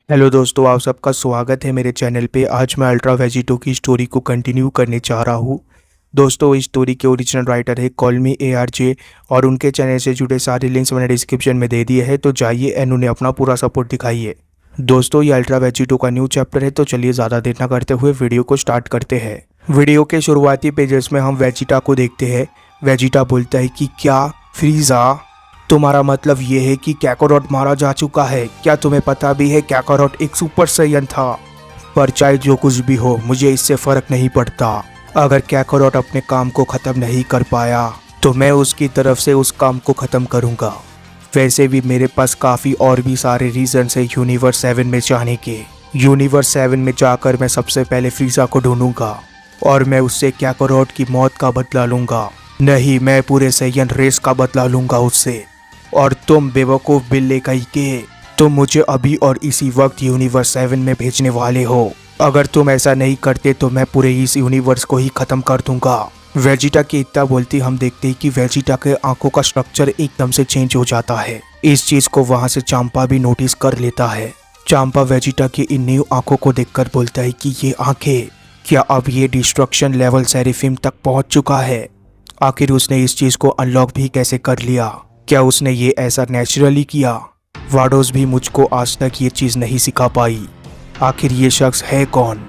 Hello दोस्तों, आप सबका स्वागत है मेरे चैनल पे। आज मैं अल्ट्रा वेजिटो की स्टोरी को कंटिन्यू करने जा रहा हूँ। दोस्तों, इस स्टोरी के ओरिजिनल राइटर है कॉल मी ARJ और उनके चैनल से जुड़े सारे लिंक्स मैंने डिस्क्रिप्शन में दे दिए हैं, तो जाइए एंड उन्हें अपना पूरा सपोर्ट दिखाइए। दोस्तों, ये अल्ट्रा वेजिटो का न्यू चैप्टर है, तो चलिए ज़्यादा देर न करते हुए वीडियो को स्टार्ट करते हैं। वीडियो के शुरुआती पेजेस में हम वेजिटा को देखते हैं। वेजिटा बोलता है कि क्या फ्रीज़ा, तुम्हारा मतलब ये है कि कैकारोट मारा जा चुका है? क्या तुम्हें पता भी है कैकारोट एक सुपर सैयन था? पर चाहे जो कुछ भी हो, मुझे इससे फर्क नहीं पड़ता। अगर कैकारोट अपने काम को खत्म नहीं कर पाया तो मैं उसकी तरफ से उस काम को खत्म करूंगा। वैसे भी मेरे पास काफ़ी और भी सारे रीजंस है यूनिवर्स 7 में जाने के। यूनिवर्स 7 में जाकर मैं सबसे पहले फ्रीज़ा को ढूंढूंगा और मैं उससे कैकारोट की मौत का बदला लूंगा। नहीं, मैं पूरे सैयन रेस का बदला लूंगा उससे। और तुम बेवकूफ़ बिल्ले कहीं के, तुम मुझे अभी और इसी वक्त यूनिवर्स 7 में भेजने वाले हो। अगर तुम ऐसा नहीं करते तो मैं पूरे इस यूनिवर्स को ही खत्म कर दूंगा। वेजिटा की इतना बोलती हम देखते हैं कि वेजिटा के आंखों का स्ट्रक्चर एकदम से चेंज हो जाता है। इस चीज को वहां से चांपा भी नोटिस कर लेता है। चांपा वेजिटा की इन न्यू आंखों को देखकर बोलता है कि ये आंखें, क्या अब ये डिस्ट्रक्शन लेवल सेरेफिम तक पहुंच चुका है? आखिर उसने इस चीज को अनलॉक भी कैसे कर लिया? क्या उसने ये ऐसा नेचुरली किया? वाडोस भी मुझको आज तक ये चीज़ नहीं सिखा पाई। आखिर ये शख्स है कौन?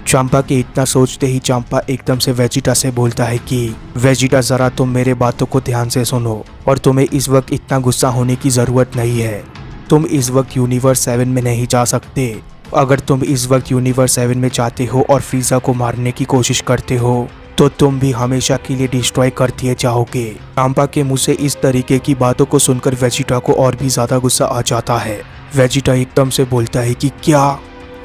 चांपा के इतना सोचते ही चांपा एकदम से वेजिटा से बोलता है कि वेजिटा, ज़रा तुम मेरे बातों को ध्यान से सुनो और तुम्हें इस वक्त इतना गुस्सा होने की ज़रूरत नहीं है। तुम इस वक्त यूनिवर्स 7 में नहीं जा सकते। अगर तुम इस वक्त यूनिवर्स 7 में जाते हो और फ्रीज़ा को मारने की कोशिश करते हो तो तुम भी हमेशा के लिए डिस्ट्रॉय कर दिए जाओगे। चांपा के मुंह से इस तरीके की बातों को सुनकर वेजिटा को और भी ज्यादा गुस्सा आ जाता है। वेजिटा एकदम से बोलता है कि क्या,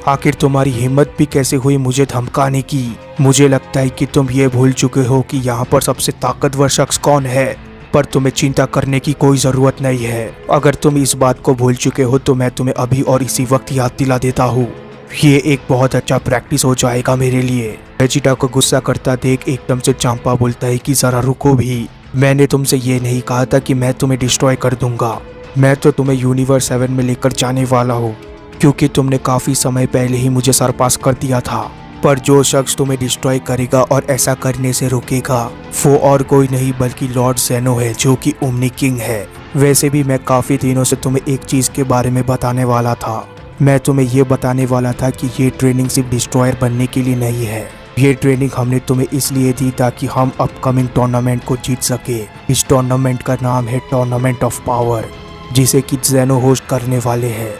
आखिर तुम्हारी हिम्मत भी कैसे हुई मुझे धमकाने की? मुझे लगता है कि तुम ये भूल चुके हो कि यहाँ पर सबसे ताकतवर शख्स कौन है, पर तुम्हें चिंता करने की कोई जरूरत नहीं है। अगर तुम इस बात को भूल चुके हो तो मैं तुम्हें अभी और इसी वक्त याद दिला देता हूँ। ये एक बहुत अच्छा प्रैक्टिस हो जाएगा मेरे लिए। वेजिटा को गुस्सा करता देख एकदम से चांपा बोलता है कि जरा रुको भी, मैंने तुमसे ये नहीं कहा था कि मैं तुम्हें डिस्ट्रॉय कर दूंगा। मैं तो तुम्हें यूनिवर्स 7 में लेकर जाने वाला हूँ, क्योंकि तुमने काफी समय पहले ही मुझे सरपास कर दिया था। पर जो शख्स तुम्हें डिस्ट्रॉय करेगा और ऐसा करने से रोकेगा वो और कोई नहीं बल्कि लॉर्ड ज़ेनो है, जो कि ओमनी किंग है। वैसे भी मैं काफी दिनों से तुम्हें एक चीज के बारे में बताने वाला था। मैं तुम्हें ये बताने वाला था कि ये ट्रेनिंग सिर्फ डिस्ट्रॉयर बनने के लिए नहीं है। ये ट्रेनिंग हमने तुम्हें इसलिए दी ताकि हम अपकमिंग टूर्नामेंट को जीत सके। इस टूर्नामेंट का नाम है टूर्नामेंट ऑफ पावर, जिसे कि ज़ेनो होस्ट करने वाले हैं।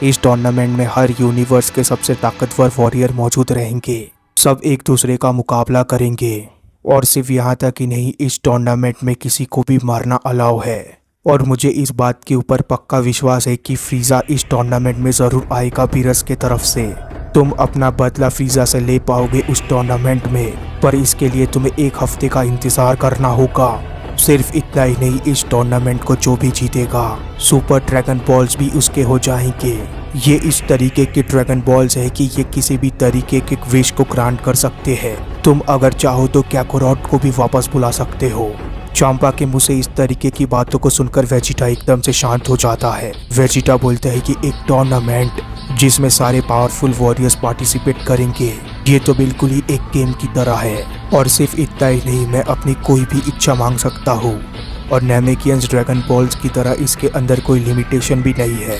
इस टूर्नामेंट में हर यूनिवर्स के सबसे ताकतवर वॉरियर मौजूद रहेंगे। सब एक दूसरे का मुकाबला करेंगे और सिर्फ यहाँ तक ही नहीं, इस टूर्नामेंट में किसी को भी मारना अलाउ है। और मुझे इस बात के ऊपर पक्का विश्वास है कि फ्रीज़ा इस टूर्नामेंट में ज़रूर आएगा बीरस के तरफ से। तुम अपना बदला फ्रीज़ा से ले पाओगे उस टूर्नामेंट में, पर इसके लिए तुम्हें एक हफ्ते का इंतज़ार करना होगा। सिर्फ इतना ही नहीं, इस टूर्नामेंट को जो भी जीतेगा सुपर ड्रैगन बॉल्स भी उसके हो जाएंगे। ये इस तरीके के ड्रैगन बॉल्स है कि ये किसी भी तरीके के विश को ग्रांट कर सकते हैं। तुम अगर चाहो तो कैकारोट को भी वापस बुला सकते हो। चांपा के मुंह से इस तरीके की बातों को सुनकर वेजिटा एकदम से शांत हो जाता है। वेजिटा बोलता है कि एक टूर्नामेंट जिसमें सारे पावरफुल वॉरियर्स पार्टिसिपेट करेंगे, ये तो बिल्कुल ही एक गेम की तरह है। और सिर्फ इतना ही नहीं, मैं अपनी कोई भी इच्छा मांग सकता हूँ। और नेमेकियंस ड्रैगन बॉल्स की तरह इसके अंदर कोई लिमिटेशन भी नहीं है।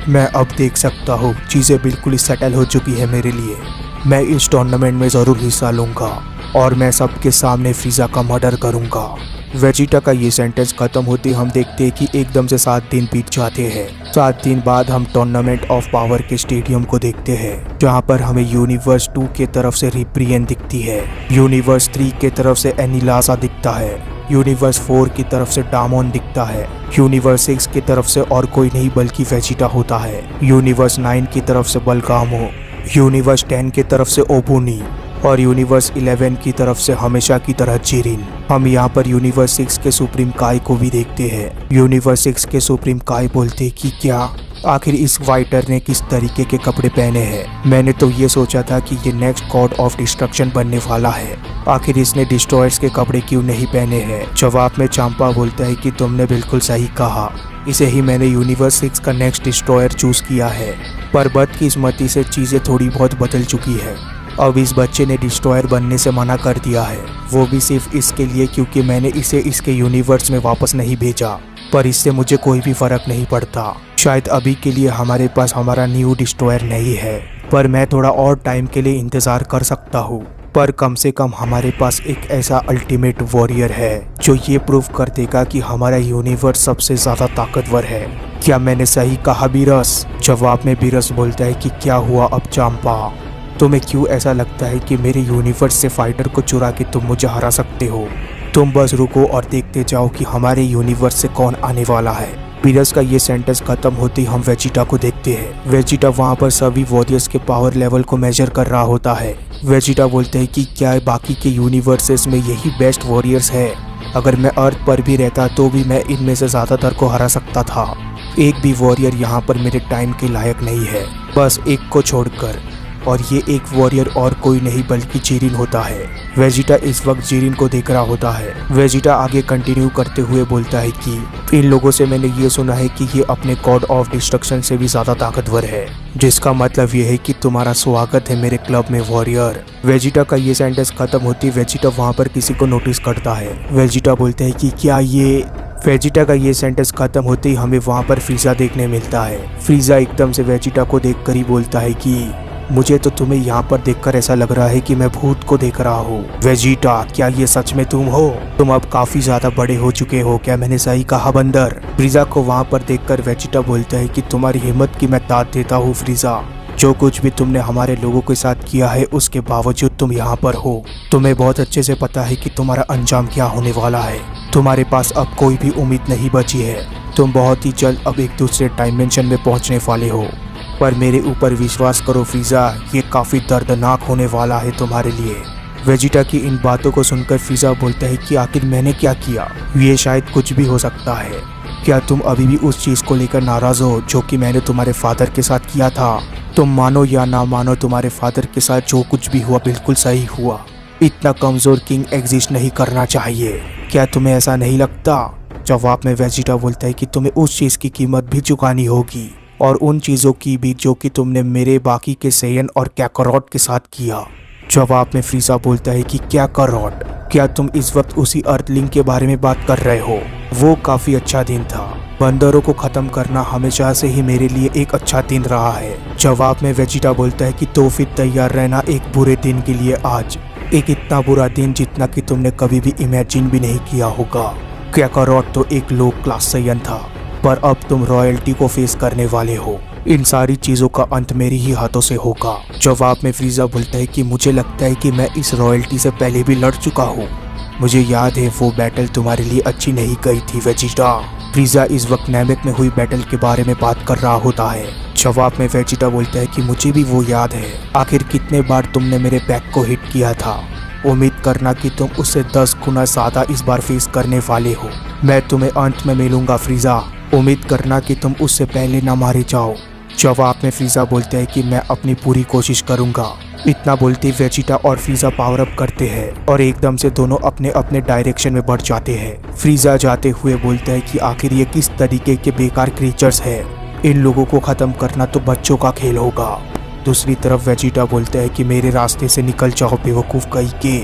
मैं अब देख सकता हूँ, चीज़ें बिल्कुल ही सेटल हो चुकी है मेरे लिए। मैं इस टूर्नामेंट में ज़रूर हिस्सा लूँगा और मैं सबके सामने फ्रीज़ा का मर्डर करूँगा। वेजिटा का ये सेंटेंस खत्म होते हम देखते हैं कि एकदम से 7 दिन बीत जाते हैं। 7 दिन बाद हम टूर्नामेंट ऑफ पावर के स्टेडियम को देखते हैं, जहां पर हमें यूनिवर्स 2 के तरफ से रिप्रियन दिखती है, यूनिवर्स 3 के तरफ से एनिलासा दिखता है, यूनिवर्स 4 की तरफ से डामोन दिखता है, यूनिवर्स 6 की तरफ से और कोई नहीं बल्कि वेजिटा होता है, यूनिवर्स 9 की तरफ से बलगामो, यूनिवर्स 10 की तरफ से ओबुनी और यूनिवर्स 11 की तरफ से हमेशा की तरह जिरिन। हम यहाँ पर यूनिवर्स 6 के सुप्रीम काय को भी देखते हैं। यूनिवर्स 6 के सुप्रीम काय बोलते कि क्या आखिर इस फाइटर ने किस तरीके के कपड़े पहने हैं। मैंने तो ये सोचा था कि ये नेक्स्ट गॉड ऑफ डिस्ट्रक्शन बनने वाला है। आखिर इसने डिस्ट्रॉयर्स के कपड़े क्यों नहीं पहने हैं। जवाब में चांपा बोलता है कि तुमने बिल्कुल सही कहा, इसे ही मैंने यूनिवर्स 6 का नेक्स्ट डिस्ट्रॉयर चूज किया है। पर बदकिस्मती से चीजें थोड़ी बहुत बदल चुकी है। अब इस बच्चे ने डिस्ट्रॉयर बनने से मना कर दिया है, वो भी सिर्फ इसके लिए क्योंकि मैंने इसे इसके यूनिवर्स में वापस नहीं भेजा। पर इससे मुझे कोई भी फर्क नहीं पड़ता। शायद अभी के लिए हमारे पास हमारा न्यू डिस्ट्रॉयर नहीं है, पर मैं थोड़ा और टाइम के लिए इंतजार कर सकता हूँ। पर कम से कम हमारे पास एक ऐसा अल्टीमेट वॉरियर है जो ये प्रूव कर देगा कि हमारा यूनिवर्स सबसे ज्यादा ताकतवर है। क्या मैंने सही कहा बीरस? जवाब में बीरस बोलता है कि क्या हुआ अब चांपा? तुम्हें क्यों ऐसा लगता है कि मेरे यूनिवर्स से फाइटर को चुरा के तुम मुझे हरा सकते हो? तुम बस रुको और देखते जाओ कि हमारे यूनिवर्स से कौन आने वाला है। बीरस का ये सेंटेंस खत्म होते ही हम वेजिटा को देखते हैं। वेजिटा वहाँ पर सभी वॉरियर्स के पावर लेवल को मेजर कर रहा होता है। वेजिटा बोलते हैं कि क्या बाकी के यूनिवर्सेस में यही बेस्ट वॉरियर्स है? अगर मैं अर्थ पर भी रहता तो भी मैं इनमें से ज्यादातर को हरा सकता था। एक भी वॉरियर यहाँ पर मेरे टाइम के लायक नहीं है, बस एक को छोड़कर। और ये एक वॉरियर और कोई नहीं बल्कि जिरिन होता है। वेजिटा इस वक्त जिरिन को देख रहा होता है। वेजिटा आगे कंटिन्यू करते हुए बोलता है कि इन लोगों से मैंने ये सुना है कि ये अपने गॉड ऑफ डिस्ट्रक्शन से भी ज्यादा ताकतवर है, जिसका मतलब ये है कि तुम्हारा स्वागत है मेरे क्लब में वॉरियर। वेजिटा का ये सेंटेंस खत्म होती वेजिटा वहाँ पर किसी को नोटिस करता है। वेजिटा बोलते हैं कि क्या ये वेजिटा का ये सेंटेंस खत्म होते ही हमें वहाँ पर फ्रीजा देखने मिलता है। फ्रीजा एकदम से वेजिटा को देखकर ही बोलता है कि मुझे तो तुम्हें यहाँ पर देखकर ऐसा लग रहा है कि मैं भूत को देख रहा हूँ। वेजिटा, क्या ये सच में तुम हो? तुम अब काफी ज्यादा बड़े हो चुके हो, क्या मैंने सही कहा बंदर? फ्रीजा को वहाँ पर देखकर वेजिटा बोलता है कि तुम्हारी हिम्मत की मैं दाद देता हूँ फ्रीजा। जो कुछ भी तुमने हमारे लोगों के साथ किया है उसके बावजूद तुम यहाँ पर हो। तुम्हें बहुत अच्छे से पता है कि तुम्हारा अंजाम क्या होने वाला है। तुम्हारे पास अब कोई भी उम्मीद नहीं बची है। तुम बहुत ही जल्द अब एक दूसरे डायमेंशन में पहुँचने वाले हो। पर मेरे ऊपर विश्वास करो फ्रीजा, ये काफी दर्दनाक होने वाला है तुम्हारे लिए। वेजिटा की इन बातों को सुनकर फ्रीजा बोलता है कि आखिर मैंने क्या किया? ये शायद कुछ भी हो सकता है। क्या तुम अभी भी उस चीज को लेकर नाराज हो जो कि मैंने तुम्हारे फादर के साथ किया था? तुम मानो या ना मानो, तुम्हारे फादर के साथ जो कुछ भी हुआ बिल्कुल सही हुआ। इतना कमजोर किंग एग्जिस्ट नहीं करना चाहिए। क्या तुम्हें ऐसा नहीं लगता? जवाब में वेजिटा बोलता है कि तुम्हें उस चीज की कीमत भी चुकानी होगी, और उन चीजों की भी जो कि तुमने मेरे बाकी के सेयन और कैकारोट के साथ किया। जवाब में फ्रीजा बोलता है कि कैकारोट? क्या तुम इस वक्त उसी अर्थलिंग के बारे में बात कर रहे हो? वो काफी अच्छा दिन था। बंदरों को खत्म करना हमेशा से ही मेरे लिए एक अच्छा दिन रहा है। जवाब में वेजिटा बोलता है कि तो फिर तैयार रहना एक बुरे दिन के लिए आज। एक इतना बुरा दिन जितना कि तुमने कभी भी इमेजिन भी नहीं किया होगा। कैकारोट तो एक लो क्लास सेयन था, पर अब तुम रॉयल्टी को फेस करने वाले हो। इन सारी चीजों का अंत मेरी ही हाथों से होगा। जवाब में फ्रीजा बोलता है कि मुझे लगता है कि मैं इस रॉयल्टी से पहले भी लड़ चुका हूँ। मुझे याद है वो बैटल तुम्हारे लिए अच्छी नहीं गई थी वेजिटा। फ्रीजा इस वक्त नैमेक में हुई बैटल के बारे में बात कर रहा होता है। जवाब में वेजिटा बोलता है कि मुझे भी वो याद है। आखिर कितने बार तुमने मेरे बैक को हिट किया था। उम्मीद करना कि तुम उससे 10 गुना ज्यादा इस बार फेस करने वाले हो। मैं तुम्हें अंत में मिलूंगा फ्रीजा। उम्मीद करना कि तुम उससे पहले ना मारे जाओ। जवाब में फ्रीजा बोलते हैं कि मैं अपनी पूरी कोशिश करूंगा। इतना बोलते वेजिटा और फ्रीजा पावर अप करते हैं और एकदम से दोनों अपने अपने डायरेक्शन में बढ़ जाते हैं। फ्रीजा जाते हुए बोलता है कि आखिर ये किस तरीके के बेकार क्रीचर्स हैं। इन लोगों को खत्म करना तो बच्चों का खेल होगा। दूसरी तरफ वेजिटा बोलता है कि मेरे रास्ते से निकल जाओ बेवकूफ कहीं के।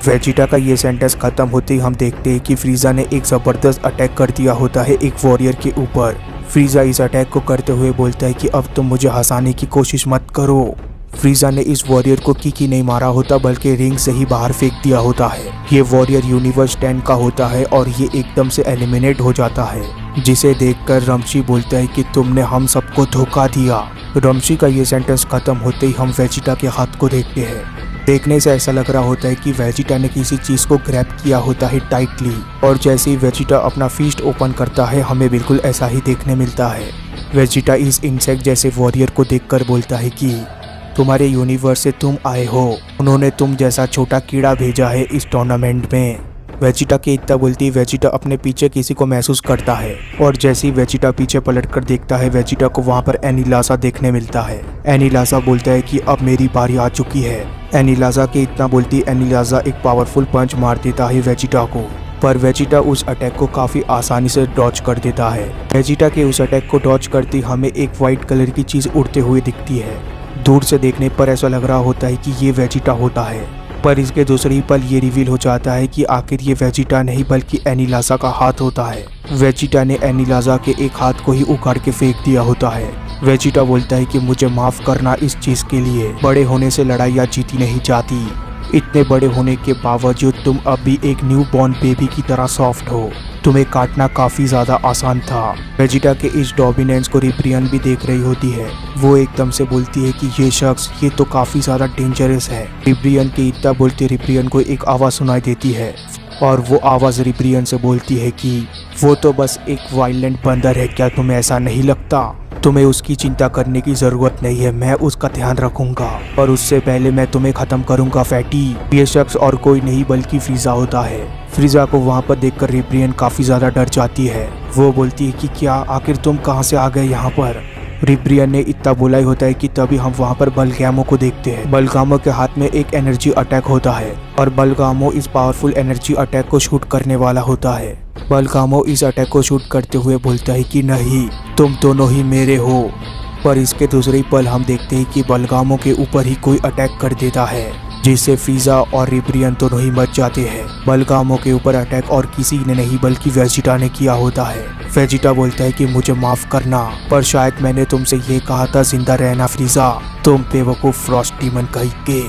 वेजिटा का ये सेंटेंस खत्म होते ही हम देखते हैं कि फ्रीजा ने एक जबरदस्त अटैक कर दिया होता है एक वॉरियर के ऊपर। फ्रीजा इस अटैक को करते हुए बोलता है कि अब तुम मुझे हंसाने की कोशिश मत करो। फ्रीजा ने इस वॉरियर को किकी नहीं मारा होता बल्कि रिंग से ही बाहर फेंक दिया होता है। ये वॉरियर यूनिवर्स 10 का होता है और ये एकदम से एलिमिनेट हो जाता है, जिसे देखकर रमशी बोलता है कि तुमने हम सबको धोखा दिया। रमशी का ये सेंटेंस खत्म होते ही हम वेजिटा के हाथ को देखते हैं। देखने से ऐसा लग रहा होता है कि वेजिटा ने किसी चीज को ग्रैब किया होता है टाइटली, और जैसे ही वेजिटा अपना फीस्ट ओपन करता है हमें बिल्कुल ऐसा ही देखने मिलता है। वेजिटा इस इंसेक्ट जैसे वॉरियर को देखकर बोलता है कि तुम्हारे यूनिवर्स से तुम आए हो। उन्होंने तुम जैसा छोटा कीड़ा भेजा है इस टूर्नामेंट में। वेजिटा के इतना बोलती वेजिटा अपने पीछे किसी को महसूस करता है और जैसे ही वेजिटा पीछे पलटकर देखता है वेजिटा को वहाँ पर एनीलासा देखने मिलता है। एनीलासा बोलता है कि अब मेरी बारी आ चुकी है। एनीलासा के इतना बोलती एनीलासा एक पावरफुल पंच मार देता है वेजिटा को, पर वेजिटा उस अटैक को काफी आसानी से डॉज कर देता है। वेजिटा के उस अटैक को डॉज करती हमें एक व्हाइट कलर की चीज उड़ते हुए दिखती है। दूर से देखने पर ऐसा लग रहा होता है कि ये वेजिटा होता है, पर इसके दूसरे ही पल ये रिवील हो जाता है कि आखिर ये वेजिटा नहीं बल्कि एनीलासा का हाथ होता है। वेजिटा ने एनीलासा के एक हाथ को ही उखाड़ के फेंक दिया होता है। वेजिटा बोलता है कि मुझे माफ करना इस चीज के लिए, बड़े होने से लड़ाइयाँ जीती नहीं जाती। इतने बड़े होने के बावजूद तुम अब भी एक न्यू बॉर्न बेबी की तरह सॉफ्ट हो, तुम्हें काटना काफी ज्यादा आसान था। वेजिटा के इस डोमिनेंस को रिब्रियन भी देख रही होती है। वो एकदम से बोलती है कि ये शख्स ये तो काफी ज्यादा डेंजरस है। रिब्रियन के इतना बोलते रिब्रियन को एक आवाज सुनाई देती है और वो आवाज रिब्रियन से बोलती है कि वो तो बस एक वायलेंट बंदर है, क्या तुम्हें ऐसा नहीं लगता? तुम्हें उसकी चिंता करने की जरूरत नहीं है, मैं उसका ध्यान रखूंगा और उससे पहले मैं तुम्हें खत्म करूंगा फैटी। ये शख्स और कोई नहीं बल्कि फ्रीजा होता है। फ्रीजा को वहाँ पर देखकर रिब्रियन काफी ज्यादा डर जाती है। वो बोलती है कि क्या आखिर तुम कहाँ से आ गए यहाँ पर? रिब्रियन ने इतना बोला ही होता है कि तभी हम वहाँ पर बलगामो को देखते हैं। बलगामो के हाथ में एक एनर्जी अटैक होता है और बलगामो इस पावरफुल एनर्जी अटैक को शूट करने वाला होता है। बलगामो इस अटैक को शूट करते हुए बोलता है कि नहीं, तुम दोनों ही मेरे हो। पर इसके दूसरे ही पल हम देखते हैं कि बलगामो के ऊपर ही कोई अटैक कर देता है, जिससे फ्रीजा और रिब्रियन दोनों ही मच जाते हैं। बलगामो के ऊपर अटैक और किसी ने नहीं बल्कि वेजिटा ने किया होता है। वेजिटा बोलता है कि मुझे माफ करना, पर शायद मैंने तुमसे ये कहा था जिंदा रहना फ्रीजा, तुम बेवकूफ फ्रॉस्ट डीमन कहीं के।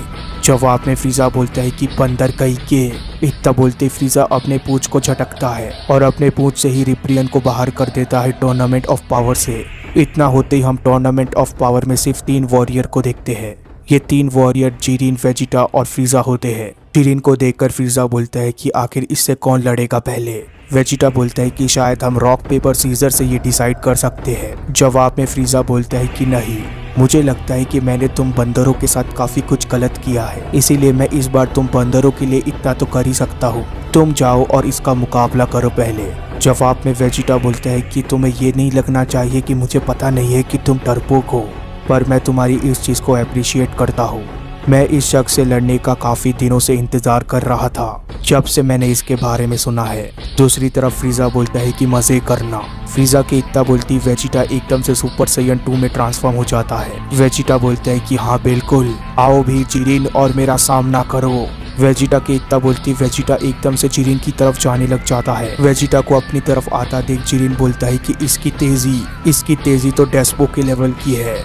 जवाब में फ्रीजा बोलता है कि बंदर कहीं के। इतना बोलते फ्रीजा अपने पूंछ को झटकता है और अपने पूंछ से ही रिब्रियन को बाहर कर देता है टूर्नामेंट ऑफ पावर से। इतना होते ही हम टूर्नामेंट ऑफ पावर में सिर्फ 3 वॉरियर को देखते हैं। ये 3 वॉरियर जिरिन, वेजिटा और फ्रीजा होते हैं। जिरिन को देखकर फ्रीजा बोलता है कि आखिर इससे कौन लड़ेगा पहले। वेजिटा बोलता है कि शायद हम रॉक पेपर सीजर से ये डिसाइड कर सकते हैं। जवाब में फ्रीजा बोलता है कि नहीं, मुझे लगता है कि मैंने तुम बंदरों के साथ काफी कुछ गलत किया है, इसीलिए मैं इस बार तुम बंदरों के लिए इतना तो कर ही सकता हूँ। तुम जाओ और इसका मुकाबला करो पहले। जवाब में वेजिटा बोलता है कि तुम्हें ये नहीं लगना चाहिए कि मुझे पता नहीं है कि तुम डरपोक हो, पर मैं तुम्हारी इस चीज को अप्रिशिएट करता हूँ। मैं इस शख्स से लड़ने का काफी दिनों से इंतजार कर रहा था, जब से मैंने इसके बारे में सुना है। दूसरी तरफ फ्रीजा बोलता है कि मजे करना। फ्रीजा के इतना बोलती वेजिटा एकदम से सुपर साइयन 2 में ट्रांसफॉर्म हो जाता है। वेजिटा बोलता है कि हाँ बिल्कुल, आओ भी जिरिन और मेरा सामना करो। वेजिटा के इतना बोलती वेजिटा एकदम से जिरिन की तरफ जाने लग जाता है। वेजिटा को अपनी तरफ आता देख जिरिन बोलता है कि इसकी तेजी तो डेस्पो के लेवल की है।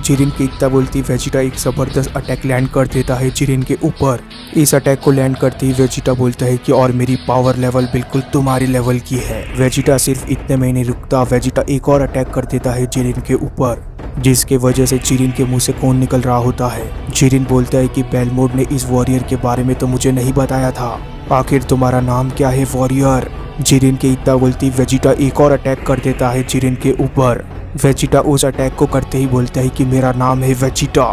जिरिन की इतना बोलती वेजिटा एक जबरदस्त अटैक लैंड कर देता है जिरिन के ऊपर। इस अटैक को लैंड करते ही वेजिटा बोलता है कि और मेरी पावर लेवल बिल्कुल तुम्हारे लेवल की है। वेजिटा सिर्फ इतने में नहीं रुकता, वेजिटा एक और अटैक कर देता है जिरिन के ऊपर, जिसके वजह से जिरिन के मुंह से खून निकल रहा होता है। जिरिन बोलता है कि बेलमोड ने इस वॉरियर के बारे में तो मुझे नहीं बताया था, आखिर तुम्हारा नाम क्या है वॉरियर? जिरिन के इतना बोलती वेजिटा एक और अटैक कर देता है जिरिन के ऊपर। वेजिटा उस अटैक को करते ही बोलता है कि मेरा नाम है वेजिटा।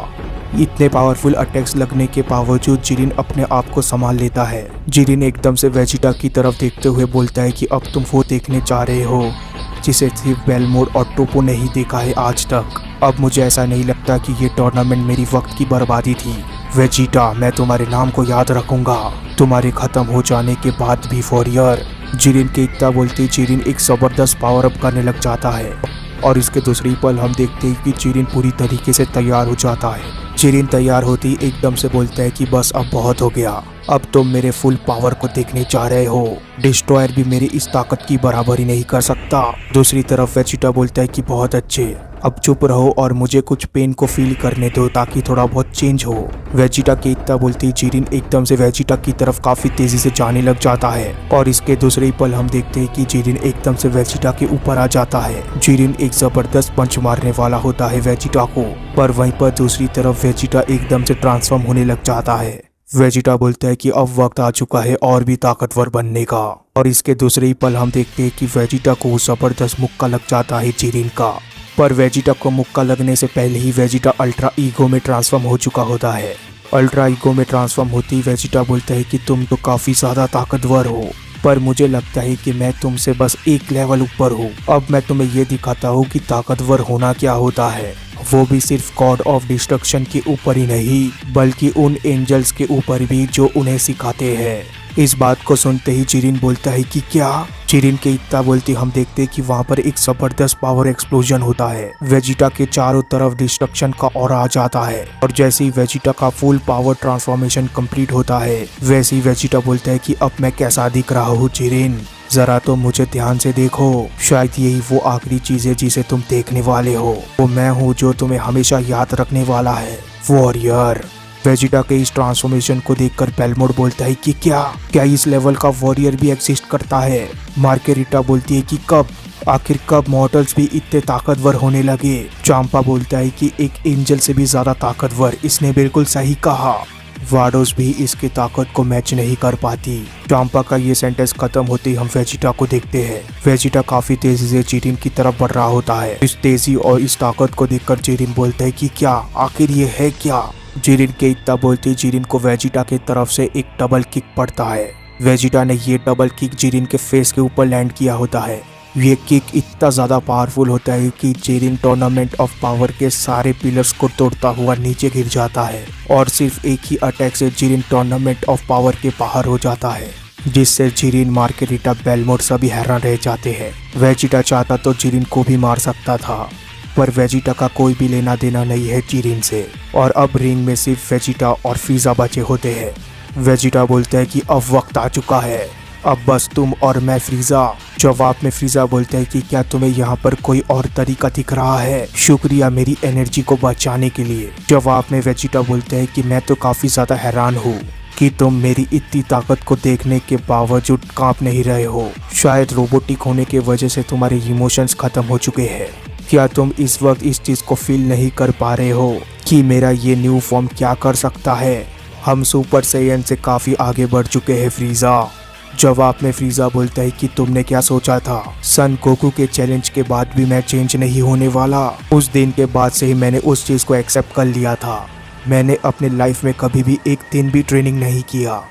इतने पावरफुल अटैक्स लगने के बावजूद जिरिन अपने आप को संभाल लेता है। जिरिन एकदम से वेजिटा की तरफ देखते हुए बोलता है कि अब तुम वो देखने जा रहे हो जिसे सिर्फ बेलमोड और टोपो ने ही देखा है आज तक। अब मुझे ऐसा नहीं लगता कि ये टूर्नामेंट मेरी वक्त की बर्बादी थी। वेजिटा, मैं तुम्हारे नाम को याद रखूंगा तुम्हारे खत्म हो जाने के बाद भी वॉरियर। जिरिन के इतना बोलते जिरिन एक जबरदस्त पावर अप करने लग जाता है और इसके दूसरी पल हम देखते हैं कि जिरिन पूरी तरीके से तैयार हो जाता है। जिरिन तैयार होती एकदम से बोलता है कि बस अब बहुत हो गया, अब तुम मेरे फुल पावर को देखने जा रहे हो। डिस्ट्रॉयर भी मेरी इस ताकत की बराबरी नहीं कर सकता। दूसरी तरफ वेजिटा बोलता है कि बहुत अच्छे, अब चुप रहो और मुझे कुछ पेन को फील करने दो ताकि थोड़ा बहुत चेंज हो। वेजिटा के इतना बोलती जिरिन एकदम से वेजिटा की तरफ काफी तेजी से जाने लग जाता है और इसके दूसरे ही पल हम देखते हैं कि जिरिन एकदम से वेजिटा के ऊपर आ जाता है। जिरिन एक जबरदस्त पंच मारने वाला होता है वेजिटा को, पर वहीं पर दूसरी तरफ वेजिटा एकदम से ट्रांसफॉर्म होने लग जाता है। वेजिटा बोलता है कि अब वक्त आ चुका है और भी ताकतवर बनने का, और इसके दूसरे ही पल हम देखते हैं कि वेजिटा को जबरदस्त मुक्का लग जाता है जिरिन का। पर वेजिटा को मुक्का लगने से पहले ही वेजिटा अल्ट्रा ईगो में ट्रांसफॉर्म हो चुका होता है अल्ट्रा ईगो में ट्रांसफॉर्म होती वेजिटा बोलता है कि तुम तो काफी ज्यादा ताकतवर हो, पर मुझे लगता है कि मैं तुमसे बस एक लेवल ऊपर हूँ। अब मैं तुम्हें ये दिखाता हूँ कि ताकतवर होना क्या होता है, वो भी सिर्फ गॉड ऑफ डिस्ट्रक्शन के ऊपर ही नहीं बल्कि उन एंजल्स के ऊपर भी जो उन्हें सिखाते हैं। इस बात को सुनते ही जिरिन बोलता है कि क्या। जिरिन के इतना बोलते हम देखते हैं कि वहाँ पर एक जबरदस्त पावर एक्सप्लोजन होता है। वेजिटा के चारों तरफ डिस्ट्रक्शन का ऑरा आ जाता है और जैसे ही वेजिटा का फुल पावर ट्रांसफॉर्मेशन कंप्लीट होता है वैसे ही वेजिटा बोलता है कि अब मैं कैसा दिख रहा हूँ जिरिन, जरा तो मुझे ध्यान से देखो, शायद यही वो आखिरी चीज है जिसे तुम देखने वाले हो। वो मैं हूँ जो तुम्हें हमेशा याद रखने वाला है, वॉरियर। वेजिटा के इस ट्रांसफॉर्मेशन को देखकर बेलमोंट बोलता है कि क्या इस लेवल का वॉरियर भी एग्जिस्ट करता है। मार्गेरिटा बोलती है कि आखिर कब मॉर्टल्स भी इतने ताकतवर होने लगे। चांपा बोलता है कि एक एंजल से भी ज्यादा ताकतवर। इसने बिल्कुल सही कहा, वाडोस भी इसकी ताकत को मैच नहीं कर पाती। चांपा का ये सेंटेंस खत्म होते ही हम वेजिटा को देखते हैं। वेजिटा काफी तेजी से जिरिन की तरफ बढ़ रहा होता है। इस तेजी और इस ताकत को देखकर जिरिन बोलता है कि क्या आखिर ये है क्या। जिरिन के इतना बोलते जिरिन को वेजिटा की तरफ से एक डबल किक पड़ता है। वेजिटा ने ये डबल किक जिरिन के फेस के ऊपर लैंड किया होता है। ये किक इतना ज्यादा पावरफुल होता है कि जिरिन टूर्नामेंट ऑफ पावर के सारे पिलर्स को तोड़ता हुआ नीचे गिर जाता है और सिर्फ एक ही अटैक से जिरिन टूर्नामेंट ऑफ पावर के बाहर हो जाता है, जिससे जिरिन, मार्गेरिटा, बेलमोंट सभी हैरान रह जाते हैं। वेजिटा चाहता तो जिरिन को भी मार सकता था पर वेजिटा का कोई भी लेना देना नहीं है जिरिन से और अब रिंग में सिर्फ वेजिटा और फ्रीजा बचे होते हैं। वेजिटा बोलता है कि अब वक्त आ चुका है, अब बस तुम और मैं फ्रीजा। जवाब में फ्रीजा बोलता है कि क्या तुम्हें यहाँ पर कोई और तरीका दिख रहा है, शुक्रिया मेरी एनर्जी को बचाने के लिए। जवाब में वेजिटा बोलता है कि मैं तो काफी ज्यादा हैरान हूँ कि तुम मेरी इतनी ताकत को देखने के बावजूद कांप नहीं रहे हो। शायद रोबोटिक होने की वजह से तुम्हारे इमोशंस खत्म हो चुके हैं। क्या तुम इस वक्त इस चीज को फील नहीं कर पा रहे हो कि मेरा ये न्यू फॉर्म क्या कर सकता है। हम सुपर सैयन से काफी आगे बढ़ चुके हैं फ्रीजा। जवाब में फ्रीजा बोलता है कि तुमने क्या सोचा था, सन गोकू के चैलेंज के बाद भी मैं चेंज नहीं होने वाला। उस दिन के बाद से ही मैंने उस चीज को एक्सेप्ट कर लिया था। मैंने अपनी लाइफ में कभी भी एक दिन भी ट्रेनिंग नहीं किया।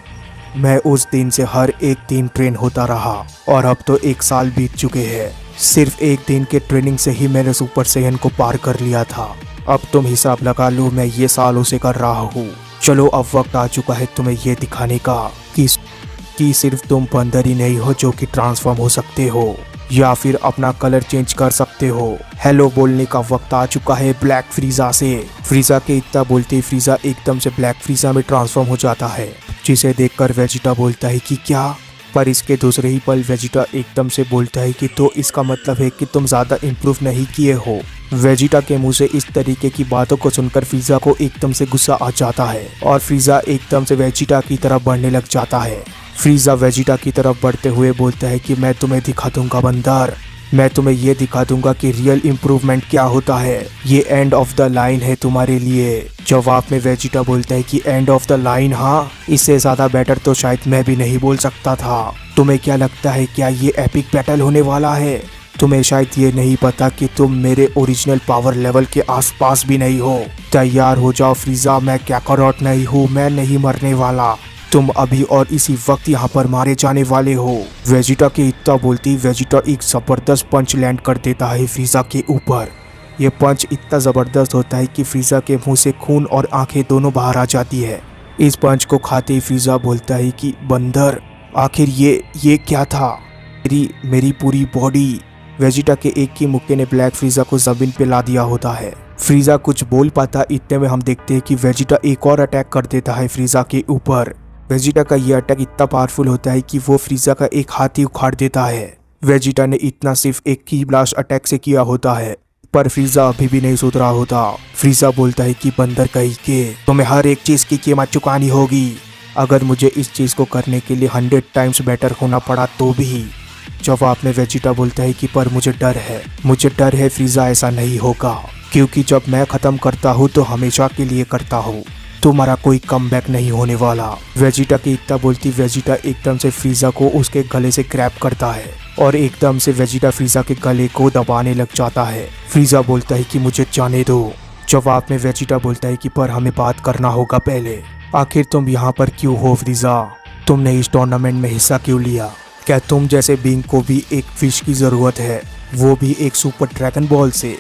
मैं उस दिन से हर एक दिन ट्रेन होता रहा और अब तो 1 साल बीत चुके हैं। सिर्फ एक दिन के ट्रेनिंग से ही मैंने सुपर सैयन को पार कर लिया था। अब तुम हिसाब लगा लो मैं ये सालों से कर रहा हूँ। चलो अब वक्त आ चुका है तुम्हें ये दिखाने का कि सिर्फ तुम बंदर ही नहीं हो जो कि ट्रांसफॉर्म हो सकते हो या फिर अपना कलर चेंज कर सकते हो। हेलो बोलने का वक्त आ चुका है ब्लैक फ्रीजा से। फ्रीजा के इतना बोलते ही फ्रीजा एकदम से ब्लैक फ्रीजा में ट्रांसफॉर्म हो जाता है, जिसे देखकर वेजिटा बोलता है कि क्या। पर इसके दूसरे ही पल वेजिटा एकदम से बोलता है कि तो इसका मतलब है कि तुम ज्यादा इम्प्रूव नहीं किए हो। वेजिटा के मुंह से इस तरीके की बातों को सुनकर फ्रीजा को एकदम से गुस्सा आ जाता है और फ्रीजा एकदम से वेजिटा की तरफ बढ़ने लग जाता है। फ्रीजा वेजिटा की तरफ बढ़ते हुए बोलता है कि मैं तुम्हें दिखा दूंगा बंदर, मैं तुम्हें ये दिखा दूंगा कि रियल इम्प्रूवमेंट क्या होता है। ये एंड ऑफ द लाइन है तुम्हारे लिए। जवाब में वेजिटा बोलता है कि एंड ऑफ द लाइन, हाँ इससे ज्यादा बेटर तो शायद मैं भी नहीं बोल सकता था। तुम्हें क्या लगता है क्या ये एपिक बैटल होने वाला है? तुम्हें शायद ये नहीं पता कि तुम मेरे ओरिजिनल पावर लेवल के आसपास भी नहीं हो। तैयार हो जाओ फ्रीजा, मैं कैकारोट नहीं हूँ, मैं नहीं मरने वाला। तुम अभी और इसी वक्त यहाँ पर मारे जाने वाले हो। वेजिटा के इतना बोलती वेजिटा एक जबरदस्त पंच लैंड कर देता है फ्रीजा के ऊपर। ये पंच इतना जबरदस्त होता है कि फ्रीजा के मुंह से खून और आंखें दोनों बाहर आ जाती है। इस पंच को खाते ही फ्रीजा बोलता है कि बंदर आखिर ये क्या था, मेरी पूरी बॉडी। वेजिटा के एक ही मुक्के ने ब्लैक फ्रीजा को जमीन पे ला दिया होता है। फ्रीजा कुछ बोल पाता, इतने में हम देखते हैं कि वेजिटा एक और अटैक कर देता है फ्रीजा के ऊपर। वेजिटा का ये अटैक इतना पावरफुल होता है कि वो फ्रीजा का एक हाथ ही उखाड़ देता है। वेजिटा ने इतना सिर्फ एक ही ब्लास्ट अटैक से किया होता है, पर फ्रीजा अभी भी नहीं सुधरा होता। फ्रीजा बोलता है कि बंदर कहीं के तुम्हें हर एक चीज की कीमत चुकानी होगी। अगर मुझे इस चीज को करने के लिए 100 टाइम्स बेटर होना पड़ा तो भी। जवाब में वेजिटा बोलता है कि पर मुझे डर है फ्रीजा, ऐसा नहीं होगा क्योंकि जब मैं खत्म करता हूँ तो हमेशा के लिए करता हूँ, तुम्हारा कोई कमबैक नहीं होने वाला। वेजिटा की इतना बोलती वेजिटा एकदम से फ्रीजा को उसके गले से ग्रैब करता है और एकदम से वेजिटा फ्रीजा के गले को दबाने लग जाता है। फ्रीजा बोलता है कि मुझे जाने दो। जवाब में वेजिटा बोलता है कि पर हमें बात करना होगा पहले। आखिर तुम यहाँ पर क्यों हो फ्रीजा? तुमने इस टूर्नामेंट में हिस्सा क्यों लिया? क्या तुम जैसे बीइंग को भी एक फिश की ज़रूरत है, वो भी एक सुपर ड्रैगन बॉल से?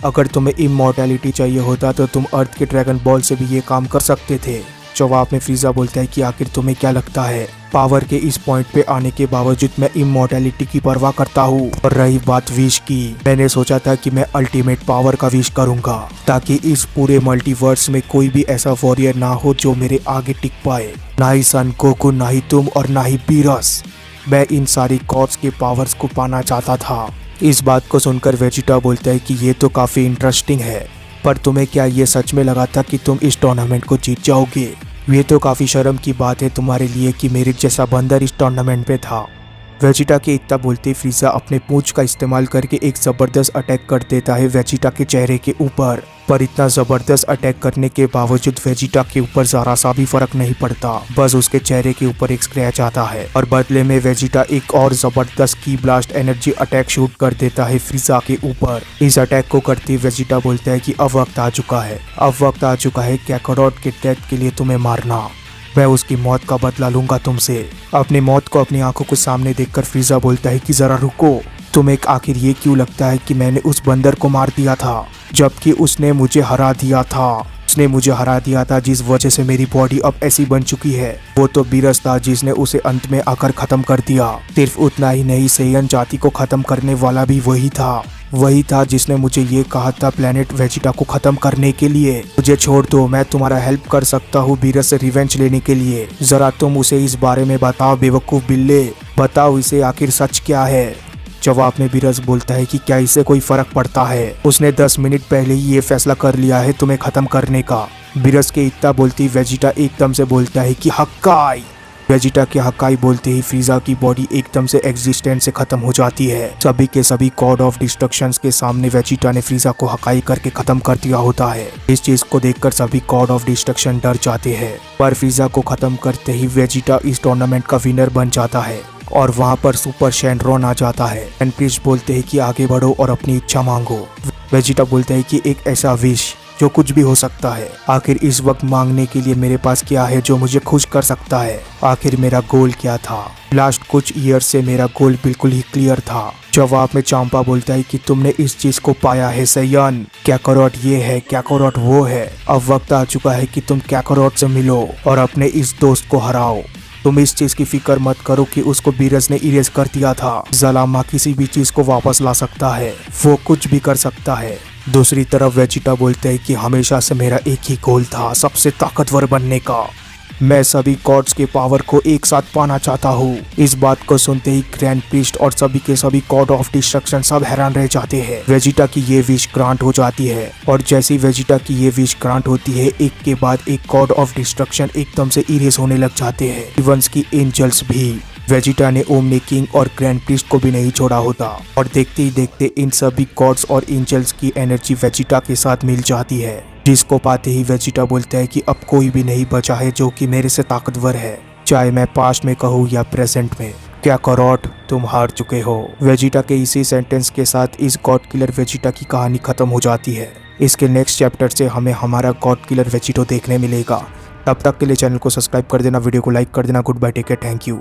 अगर तुम्हें इमॉर्टैलिटी चाहिए होता तो तुम अर्थ के ड्रैगन बॉल से भी ये काम कर सकते थे। जवाब में फ्रीजा बोलता है कि आखिर तुम्हें क्या लगता है, पावर के इस पॉइंट पे आने के बावजूद मैं इमॉर्टैलिटी की परवाह करता हूँ? और रही बात विश की, मैंने सोचा था कि मैं अल्टीमेट पावर का विश करूंगा ताकि इस पूरे मल्टीवर्स में कोई भी ऐसा वॉरियर ना हो जो मेरे आगे टिक पाए। ना ही सन गोकू, ना ही तुम और ना ही बीरस। मैं इन सारी गॉड्स के पावर्स को पाना चाहता था। इस बात को सुनकर वेजिटा बोलता है कि ये तो काफी इंटरेस्टिंग है, पर तुम्हें क्या ये सच में लगा था कि तुम इस टूर्नामेंट को जीत जाओगे? ये तो काफी शर्म की बात है तुम्हारे लिए कि मेरे जैसा बंदर इस टूर्नामेंट पे था। वेजिटा के इतना बोलते फ्रीजा अपने पूंछ का इस्तेमाल करके एक जबरदस्त अटैक कर देता है वेजिटा के चेहरे के ऊपर। पर इतना जबरदस्त अटैक करने के बावजूद वेजिटा के ऊपर जरा सा भी फर्क नहीं पड़ता, बस उसके चेहरे के ऊपर एक स्क्रैच आता है और बदले में वेजिटा एक और जबरदस्त की ब्लास्ट एनर्जी अटैक शूट कर देता है फ्रीजा के ऊपर। इस अटैक को करते वेजिटा बोलता है कि अब वक्त आ चुका है, अब वक्त आ चुका है काकारोट के डेथ के लिए तुम्हें मारना। मैं उसकी मौत का बदला लूंगा तुमसे। अपनी मौत को अपनी आंखों के सामने देखकर फ्रीजा बोलता है कि जरा रुको, तुम्हें आखिर ये क्यों लगता है कि मैंने उस बंदर को मार दिया था जबकि उसने मुझे हरा दिया था? उसने मुझे हरा दिया था जिस वजह से मेरी बॉडी अब ऐसी बन चुकी है। वो तो बीरस था जिसने उसे अंत में आकर खत्म कर दिया। सिर्फ उतना ही नहीं, सेयन जाति को खत्म करने वाला भी वही था जिसने मुझे ये कहा था प्लेनेट वेजिटा को खत्म करने के लिए। मुझे छोड़ दो, मैं तुम्हारा हेल्प कर सकता हूँ बीरस से रिवेंज लेने के लिए। जरा तुम उसे इस बारे में बताओ बेवकूफ बिल्ले, बताओ इसे आखिर सच क्या है? जवाब में बीरस बोलता है कि क्या इससे कोई फर्क पड़ता है? उसने 10 मिनट पहले ही ये फैसला कर लिया है तुम्हें खत्म करने का। बीरस के इतना बोलती वेजिटा एकदम से बोलता है कि हक्काई। वेजिटा के हक्काई बोलते ही फ्रीजा की बॉडी एकदम से एग्जिस्टेंस से खत्म हो जाती है। सभी के सभी गॉड ऑफ डिस्ट्रक्शंस के सामने वेजिटा ने फ्रीजा को हक्काई करके खत्म कर दिया होता है। इस चीज को देखकर सभी गॉड ऑफ डिस्ट्रक्शन डर जाते हैं, पर फ्रीजा को खत्म करते ही वेजिटा इस टूर्नामेंट का विनर बन जाता है और वहाँ पर सुपर शेनरॉन आ जाता है। एंड प्रीस्ट बोलते हैं कि आगे बढ़ो और अपनी इच्छा मांगो। वेजिटा बोलते हैं कि एक ऐसा विश जो कुछ भी हो सकता है। आखिर इस वक्त मांगने के लिए मेरे पास क्या है जो मुझे खुश कर सकता है? आखिर मेरा गोल क्या था? लास्ट कुछ ईयर से मेरा गोल बिल्कुल ही क्लियर था। जवाब में चांपा बोलता है कि तुमने इस चीज को पाया है सेयन। काकारोट ये है, काकारोट वो है। अब वक्त आ चुका है कि तुम काकारोट से मिलो और अपने इस दोस्त को हराओ। तुम इस चीज की फिक्र मत करो कि उसको बीरस ने इरेज कर दिया था। जलामा किसी भी चीज को वापस ला सकता है, वो कुछ भी कर सकता है। दूसरी तरफ वेजिटा बोलते हैं कि हमेशा से मेरा एक ही गोल था, सबसे ताकतवर बनने का। मैं सभी गॉड्स के पावर को एक साथ पाना चाहता हूँ। इस बात को सुनते ही ग्रैंड प्रीस्ट और सभी के सभी गॉड ऑफ डिस्ट्रक्शन सब हैरान रह जाते हैं। वेजिटा की ये विश ग्रांट हो जाती है और जैसी वेजिटा की ये विश ग्रांट होती है, एक के बाद एक गॉड ऑफ डिस्ट्रक्शन एकदम से इरेज होने लग जाते हैं। इवंस की एंजल्स भी। वेजिटा ने ओमनी किंग और ग्रैंड प्रीस्ट को भी नहीं छोड़ा होता और देखते ही देखते इन सभी गॉड्स और एंजल्स की एनर्जी वेजिटा के साथ मिल जाती है, जिसको पाते ही वेजिटा बोलता है कि अब कोई भी नहीं बचा है जो कि मेरे से ताकतवर है, चाहे मैं पास्ट में कहूँ या प्रेजेंट में। काकारोट तुम हार चुके हो। वेजिटा के इसी सेंटेंस के साथ इस गॉड किलर वेजिटा की कहानी खत्म हो जाती है। इसके नेक्स्ट चैप्टर से हमें हमारा गॉड किलर वेजिटो देखने मिलेगा। तब तक के लिए चैनल को सब्सक्राइब कर देना, वीडियो को लाइक कर देना। Good bye, take care, thank you.